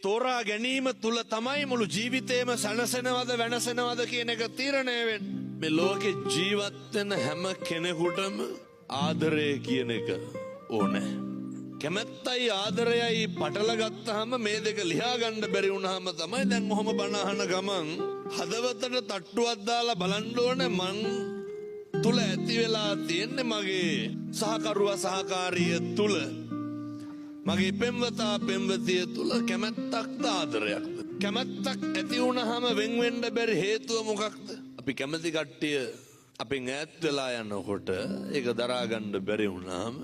තෝරා ගැනීම තුල තමයි මුළු ජීවිතේම සනසනවද වෙනසනවද කියන එක තීරණය වෙන්නේ. මේ ලෝකේ ජීවත් වෙන හැම කෙනෙකුටම ආදරය කියන එක ඕනේ. කැමැත්තයි ආදරයයි පටල ගත්තාම මේ දෙක ලියා ගන්න බැරි වුණාම තමයි දැන් මොහොම බණ අහන ගමන් හදවතට තට්ටුවක් දාලා බලන්න ඕනේ මං තුල ඇති වෙලා තියෙන්නේ මගේ සහකරුවා සහකාරිය තුල මගේ පෙම්වතා පෙම්වතිය තුල කැමැත්තක්ද ආදරයක්ද? කැමැත්තක් ඇති වුණාම වෙන් වෙන්න බැරි හේතුව මොකක්ද? අපි කැමැති කට්ටිය අපෙන් ඈත් වෙලා යනකොට ඒක දරා ගන්න බැරි වුණාම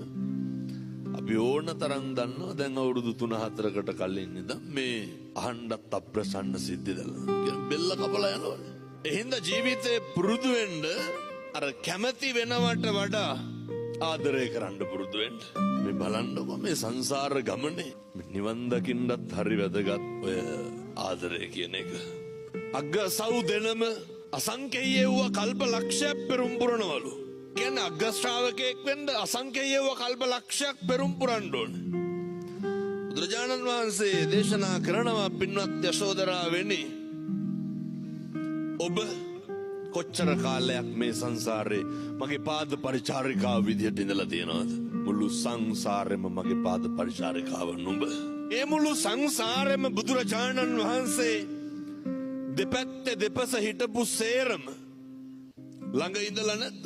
අපි ඕන තරම් දන්නවා දැන් අවුරුදු 3-4කට කලින් ඉඳන් මේ අහන්නත් අප්‍රසන්න සිද්ධි දලා බෙල්ල කපලා යනවනේ. එහෙනම් ජීවිතේ පුරුදු වෙන්න අර කැමැති වෙනවට වඩා ආදරය කරන්න පුරුදු වෙන්න. මේ බලන්නකො මේ සංසාර ගමනේ නිවන් දකින්නත් හරි වැදගත් ඔය ආදරය කියන එක. අග්ග සව් දෙනම අසංකේය වූ කල්ප ලක්ෂයක් පෙරම් පුරනවලු. කියන්නේ අග්ග ශ්‍රාවකයෙක් වෙන්න අසංකේය වූ කල්ප ලක්ෂයක් පෙරම් පුරන්න ඕනේ. බුදුරජාණන් වහන්සේ දේශනා කරනවා පින්වත් යශෝදරා වෙනි ඔබ කොච්චර කාලයක් මේ සංසාරේ මගේ පාද පරිචාරිකාව විදිහට ඉඳලා තියෙනවද? මුළු සංසාරෙම මගේ පාද පරිචාරිකාව නුඹ. ඒ මුළු සංසාරෙම බුදුරජාණන් වහන්සේ දෙපැත්තේ දෙපස හිටපු සේරම ළඟ ඉඳලා නැද්ද?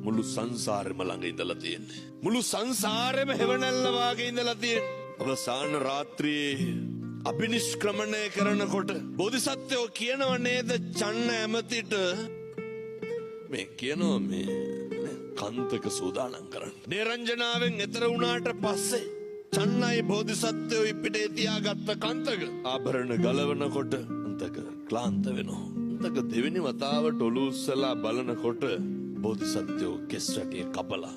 මුළු සංසාරෙම ළඟ ඉඳලා තියෙන්නේ. මුළු සංසාරෙම හෙවණැල්ල වාගේ ඉඳලා තියෙන්නේ. අවසාන රාත්‍රියේ අභිනිෂ්ක්‍රමණය කරනකොට බෝධිසත්වෝ කියනව නේද චන්න ඇමතිට මේ කියනවා මේ කන්තක සූදානම් කරන්න. නිරංජනාවෙන් එතර වුණාට පස්සේ චන්නයි බෝධිසත්වෝ ඉපිටේ තියාගත්ත කන්තක ආභරණ ගලවනකොට අන්තක ක්ලාන්ත වෙනවා. අන්තක දෙවෙනි වතාවට ඔලු උස්සලා බලනකොට බෝධිසත්වෝ කෙස් රැටිය කපලා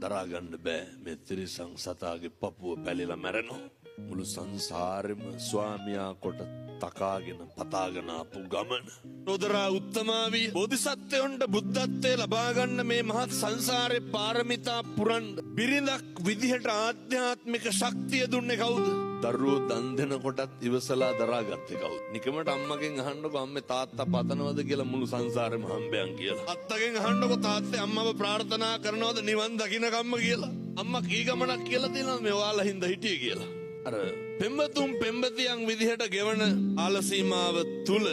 දරා ගන්න බෑ මේ තිරිසං සතාගේ පපුව පැලිලා මැරෙනවා. මුළු සංසාරෙම ස්වාමියා කොට තකාගෙන පතාගෙන ආපු ගමන. රොදරා උත්තමාවිය බෝධිසත්වයන්ට බුද්ධත්වය ලබා ගන්න මේ මහත් සංසාරේ පාරමිතා පුරන්න බිරිඳක් විදිහට ආධ්‍යාත්මික ශක්තිය දුන්නේ කවුද? දරුවෝ දන් දෙනකොටත් ඉවසලා දරාගත්තේ කවුද? නිකමට අම්මගෙන් අහන්නකො අම්මේ තාත්තා පතනවද කියලා මුළු සංසාරෙම හම්බයන් කියලා. අත්තගෙන් අහන්නකො තාත්තේ අම්මව ප්‍රාර්ථනා කරනවද නිවන් දකින්නකම්ම කියලා. අම්මා කී ගමනක් කියලා දෙනවා මේ ඔයාලා හින්දා හිටියේ කියලා. අර පෙම්වතුන් පෙම්වතියන් විදිහට ගෙවන ආලසීමාව තුල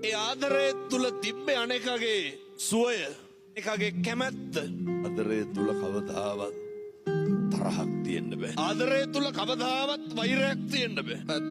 ඒ ආදරය තුල තිබ්බේ අනේකගේ සුවය එකගේ කැමැත්ත. ආදරය තුල කවදාවත් තරහක් තියෙන්න බෑ. ආදරය තුල කවදාවත් වෛරයක් තියෙන්න බෑ.